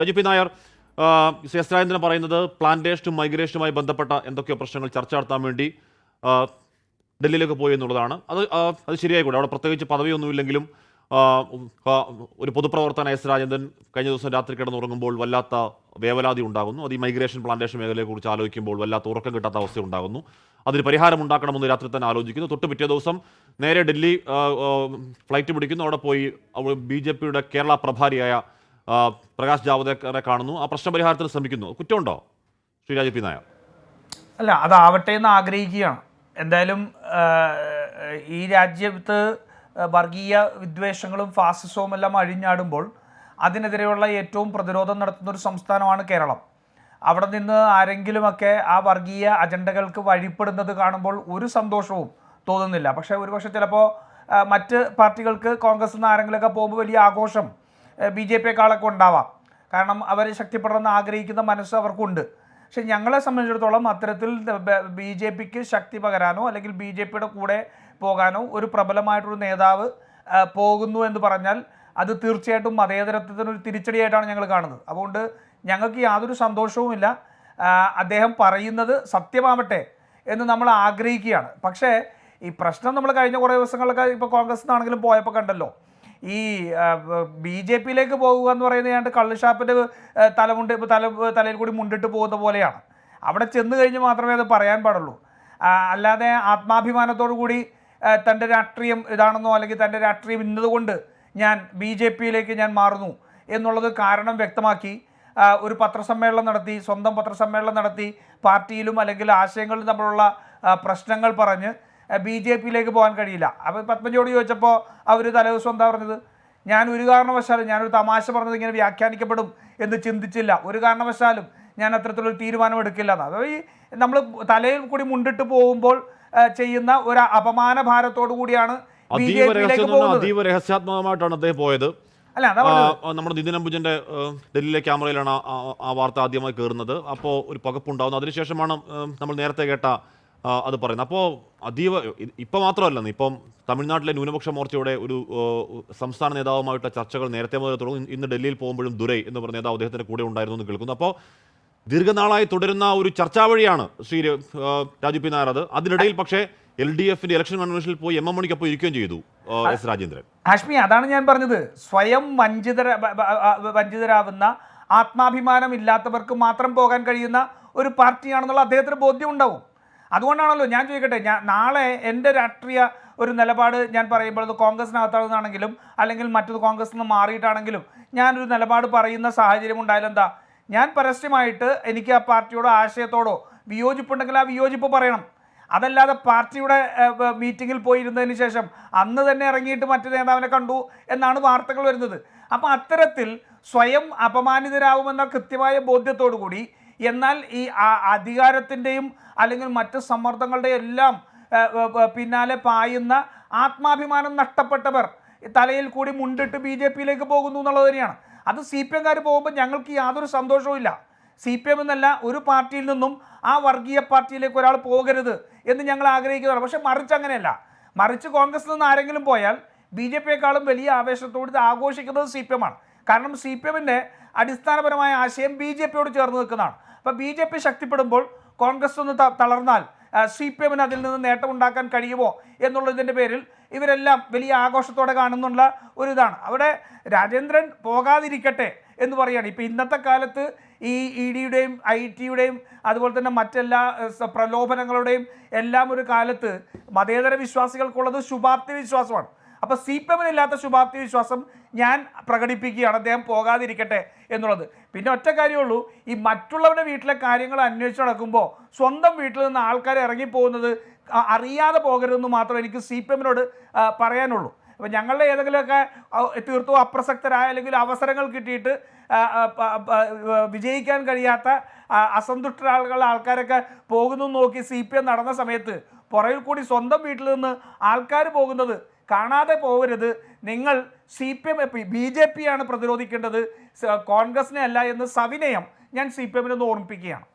രജി Nair, S Rajendran പറയുന്നത് പ്ലാന്റേഷനും മൈഗ്രേഷനുമായി ബന്ധപ്പെട്ട എന്തൊക്കെയോ പ്രശ്നങ്ങൾ ചർച്ച നടത്താൻ വേണ്ടി ഡൽഹിയിലേക്ക് പോയി എന്നുള്ളതാണ്. അത് ശരിയായി കൂടെ. അവിടെ പ്രത്യേകിച്ച് പദവിയൊന്നുമില്ലെങ്കിലും ഒരു പൊതുപ്രവർത്തന എസ് രാജേന്ദ്രൻ കഴിഞ്ഞ ദിവസം രാത്രി കിടന്നുറങ്ങുമ്പോൾ വല്ലാത്ത വേവലാതി ഉണ്ടാകുന്നു. അത് ഈ മൈഗ്രേഷൻ പ്ലാന്റേഷൻ മേഖലയെക്കുറിച്ച് ആലോചിക്കുമ്പോൾ വല്ലാത്ത ഉറക്കം കിട്ടാത്ത അവസ്ഥ ഉണ്ടാകുന്നു. അതിന് പരിഹാരം ഉണ്ടാക്കണമെന്ന് രാത്രി തന്നെ ആലോചിക്കുന്നു. തൊട്ട് പിറ്റേ ദിവസം നേരെ ഡൽഹി ഫ്ലൈറ്റ് പിടിക്കുന്നു. അവിടെ പോയി BJPയുടെ കേരള പ്രഭാരിയായ പ്രകാശ് ജാവദേക്കറെ കാണുന്നു. ആ പ്രശ്നപരിഹാരത്തിന് ശ്രമിക്കുന്നു. കുറ്റമുണ്ടോ ശ്രീ രാജു പി നായർ? അല്ല, അതാവട്ടെ എന്ന് ആഗ്രഹിക്കുകയാണ്. എന്തായാലും ഈ രാജ്യത്ത് വർഗീയ വിദ്വേഷങ്ങളും ഫാസിസവും എല്ലാം അഴിഞ്ഞാടുമ്പോൾ അതിനെതിരെയുള്ള ഏറ്റവും പ്രതിരോധം നടത്തുന്ന ഒരു സംസ്ഥാനമാണ് കേരളം. അവിടെ നിന്ന് ആരെങ്കിലുമൊക്കെ ആ വർഗീയ അജണ്ടകൾക്ക് വഴിപ്പെടുന്നത് കാണുമ്പോൾ ഒരു സന്തോഷവും തോന്നുന്നില്ല. പക്ഷേ ഒരുപക്ഷെ ചിലപ്പോൾ മറ്റ് പാർട്ടികൾക്ക് കോൺഗ്രസ് നിന്ന് ആരെങ്കിലുമൊക്കെ പോകുമ്പോൾ വലിയ ആഘോഷം BJPയെക്കാളൊക്കെ ഉണ്ടാവാം. കാരണം അവർ ശക്തിപ്പെടണമെന്ന് ആഗ്രഹിക്കുന്ന മനസ്സ് അവർക്കുണ്ട്. പക്ഷെ ഞങ്ങളെ സംബന്ധിച്ചിടത്തോളം അത്തരത്തിൽ BJPക്ക് ശക്തി പകരാനോ അല്ലെങ്കിൽ BJPയുടെ കൂടെ പോകാനോ ഒരു പ്രബലമായിട്ടൊരു നേതാവ് പോകുന്നു എന്ന് പറഞ്ഞാൽ അത് തീർച്ചയായിട്ടും മതേതരത്വത്തിനൊരു തിരിച്ചടിയായിട്ടാണ് ഞങ്ങൾ കാണുന്നത്. അതുകൊണ്ട് ഞങ്ങൾക്ക് യാതൊരു സന്തോഷവുമില്ല. അദ്ദേഹം പറയുന്നത് സത്യമാവട്ടെ എന്ന് നമ്മൾ ആഗ്രഹിക്കുകയാണ്. പക്ഷേ ഈ പ്രശ്നം നമ്മൾ കഴിഞ്ഞ കുറേ ദിവസങ്ങളൊക്കെ ഇപ്പോൾ കോൺഗ്രസ് നിന്നാണെങ്കിലും പോയപ്പോൾ കണ്ടല്ലോ, ഈ BJPയിലേക്ക് പോകുക എന്ന് പറയുന്നത് ഏതാണ്ട് കള്ളുഷാപ്പിൻ്റെ തലയിൽ കൂടി മുണ്ടിട്ട് പോകുന്ന പോലെയാണ്. അവിടെ ചെന്ന് കഴിഞ്ഞ് മാത്രമേ അത് പറയാൻ പാടുള്ളൂ. അല്ലാതെ ആത്മാഭിമാനത്തോടു കൂടി തൻ്റെ രാഷ്ട്രീയം ഇതാണെന്നോ അല്ലെങ്കിൽ തൻ്റെ രാഷ്ട്രീയം ഇന്നതുകൊണ്ട് ഞാൻ BJPയിലേക്ക് ഞാൻ മാറുന്നു എന്നുള്ളത് കാരണം വ്യക്തമാക്കി ഒരു പത്രസമ്മേളനം നടത്തി, സ്വന്തം പത്രസമ്മേളനം നടത്തി, പാർട്ടിയിലും അല്ലെങ്കിൽ ആശയങ്ങളിലും തമ്മിലുള്ള പ്രശ്നങ്ങൾ പറഞ്ഞ് BJPയിലേക്ക് പോകാൻ കഴിയില്ല. അപ്പോൾ പത്മജിയോട് ചോദിച്ചപ്പോൾ അവർ തലേദിവസം എന്താ പറഞ്ഞത്? ഞാൻ ഒരു കാരണവശാലും, ഞാനൊരു തമാശ പറഞ്ഞത് ഇങ്ങനെ വ്യാഖ്യാനിക്കപ്പെടും എന്ന് ചിന്തിച്ചില്ല, ഒരു കാരണവശാലും ഞാൻ അത്തരത്തിലൊരു തീരുമാനം എടുക്കില്ല എന്നാണ്. അപ്പോൾ ഈ നമ്മൾ തലയിൽ കൂടി മുണ്ടിട്ട് പോകുമ്പോൾ ചെയ്യുന്ന ഒരു അപമാന ഭാരത്തോടു കൂടിയാണ് BJPയിലേക്ക് പോകുന്നത്. അതീവ രഹസ്യാത്മകമായിട്ടാണ് അദ്ദേഹം പോയത്. അല്ല, നമ്മുടെ നിതിൻ അംബുജന്റെ ഡൽഹിയിലെ ക്യാമറയിലാണ് ആ വാർത്ത ആദ്യമായി കയറുന്നത്. അപ്പോൾ ഒരു പകപ്പുണ്ടാകുന്നു. അതിനുശേഷമാണ് നമ്മൾ നേരത്തെ കേട്ട അത് പറയുന്നത്. അപ്പോൾ അതീവ ഇപ്പം മാത്രമല്ല, ഇപ്പം തമിഴ്നാട്ടിലെ ന്യൂനപക്ഷ മോർച്ചയുടെ ഒരു സംസ്ഥാന നേതാവുമായിട്ടുള്ള ചർച്ചകൾ നേരത്തെ മുതൽ തുടങ്ങും. ഇന്ന് ഡൽഹിയിൽ പോകുമ്പോഴും ദുരൈ എന്ന് പറഞ്ഞ നേതാവ് അദ്ദേഹത്തിൻ്റെ കൂടെ ഉണ്ടായിരുന്നു എന്ന് കേൾക്കുന്നു. അപ്പോൾ ദീർഘനാളായി തുടരുന്ന ഒരു ചർച്ചാ വഴിയാണ് ശ്രീ രാജു പി നായർ. അതിനിടയിൽ പക്ഷേ LDFന്റെ ഇലക്ഷൻ കൺവെൻഷനിൽ പോയി MM മണിക്കൊപ്പം ഇരിക്കുകയും ചെയ്തു എസ് രാജേന്ദ്രൻ. ഹാഷ്മി, അതാണ് ഞാൻ പറഞ്ഞത്. സ്വയം വഞ്ചിതരാവുന്ന ആത്മാഭിമാനം ഇല്ലാത്തവർക്ക് മാത്രം പോകാൻ കഴിയുന്ന ഒരു പാർട്ടിയാണെന്നുള്ള അദ്ദേഹത്തിന് ബോധ്യം ഉണ്ടാവും. അതുകൊണ്ടാണല്ലോ ഞാൻ ചോദിക്കട്ടെ, നാളെ എൻ്റെ രാഷ്ട്രീയ ഒരു നിലപാട് ഞാൻ പറയുമ്പോൾ അത് കോൺഗ്രസിനകത്താണെന്നാണെങ്കിലും അല്ലെങ്കിൽ മറ്റൊരു കോൺഗ്രസിൽ നിന്ന് മാറിയിട്ടാണെങ്കിലും ഞാനൊരു നിലപാട് പറയുന്ന സാഹചര്യം ഉണ്ടായാലും എന്താ, ഞാൻ പരസ്യമായിട്ട് എനിക്ക് ആ പാർട്ടിയോടോ ആശയത്തോടോ വിയോജിപ്പുണ്ടെങ്കിൽ ആ വിയോജിപ്പ് പറയണം. അതല്ലാതെ പാർട്ടിയുടെ മീറ്റിങ്ങിൽ പോയിരുന്നതിന് ശേഷം അന്ന് തന്നെ ഇറങ്ങിയിട്ട് മറ്റു നേതാവിനെ കണ്ടു എന്നാണ് വാർത്തകൾ വരുന്നത്. അപ്പോൾ അത്തരത്തിൽ സ്വയം അപമാനിതരാകുമെന്ന കൃത്യമായ ബോധ്യത്തോടു കൂടി, എന്നാൽ ഈ അധികാരത്തിൻ്റെയും അല്ലെങ്കിൽ മറ്റ് സമ്മർദ്ദങ്ങളുടെയും എല്ലാം പിന്നാലെ പായുന്ന ആത്മാഭിമാനം നഷ്ടപ്പെട്ടവർ തലയിൽ കൂടി മുണ്ടിട്ട് BJPയിലേക്ക് പോകുന്നു എന്നുള്ളത് തന്നെയാണ്. അത് CPM പോകുമ്പോൾ ഞങ്ങൾക്ക് യാതൊരു സന്തോഷവും ഇല്ല. CPM എന്നല്ല, ഒരു പാർട്ടിയിൽ നിന്നും ആ വർഗീയ പാർട്ടിയിലേക്ക് ഒരാൾ പോകരുത് എന്ന് ഞങ്ങൾ ആഗ്രഹിക്കുന്നതാണ്. പക്ഷെ മറിച്ച് അങ്ങനെയല്ല. മറിച്ച് കോൺഗ്രസിൽ നിന്ന് ആരെങ്കിലും പോയാൽ BJPയെക്കാളും വലിയ ആവേശത്തോട് ആഘോഷിക്കുന്നത് CPM ആണ്. കാരണം CPMൻ്റെ അടിസ്ഥാനപരമായ ആശയം BJPയോട് ചേർന്ന് നിൽക്കുന്നതാണ്. അപ്പോൾ BJP ശക്തിപ്പെടുമ്പോൾ കോൺഗ്രസ് ഒന്ന് തളർന്നാൽ CPMന് അതിൽ നിന്ന് നേട്ടമുണ്ടാക്കാൻ കഴിയുമോ എന്നുള്ളതിൻ്റെ പേരിൽ ഇവരെല്ലാം വലിയ ആഘോഷത്തോടെ കാണുന്നുള്ള ഒരിതാണ്. അവിടെ രാജേന്ദ്രൻ പോകാതിരിക്കട്ടെ എന്ന് പറയുകയാണ്. ഇപ്പോൾ ഇന്നത്തെ കാലത്ത് ഈ EDയുടെയും IT യുടെയും അതുപോലെ തന്നെ മറ്റെല്ലാ പ്രലോഭനങ്ങളുടെയും എല്ലാം ഒരു കാലത്ത് മതേതര വിശ്വാസികൾക്കുള്ളത് ശുഭാപ്തി വിശ്വാസമാണ്. അപ്പോൾ CPMനില്ലാത്ത ശുഭാപ്തി വിശ്വാസം ഞാൻ പ്രകടിപ്പിക്കുകയാണ്, അദ്ദേഹം പോകാതിരിക്കട്ടെ എന്നുള്ളത്. പിന്നെ ഒറ്റ കാര്യമുള്ളൂ, ഈ മറ്റുള്ളവരുടെ വീട്ടിലെ കാര്യങ്ങൾ അന്വേഷിച്ച് നടക്കുമ്പോൾ സ്വന്തം വീട്ടിൽ നിന്ന് ആൾക്കാർ ഇറങ്ങിപ്പോകുന്നത് അറിയാതെ പോകരുതെന്ന് മാത്രം എനിക്ക് CPMനോട് പറയാനുള്ളൂ. അപ്പോൾ ഞങ്ങളുടെ ഏതെങ്കിലുമൊക്കെ തീർത്തും അപ്രസക്തരായ അല്ലെങ്കിൽ അവസരങ്ങൾ കിട്ടിയിട്ട് വിജയിക്കാൻ കഴിയാത്ത അസന്തുഷ്ടരാളുകളുടെ ആൾക്കാരൊക്കെ പോകുന്നു നോക്കി CPM നടന്ന സമയത്ത് പുറകിൽ കൂടി സ്വന്തം വീട്ടിൽ നിന്ന് ആൾക്കാർ പോകുന്നത് കാണാതെ പോകരുത്. നിങ്ങൾ BJPയാണ് പ്രതിരോധിക്കേണ്ടത്, കോൺഗ്രസിനെ അല്ല എന്ന് സവിനയം ഞാൻ CPMനൊന്ന് ഓർമ്മിപ്പിക്കുകയാണ്.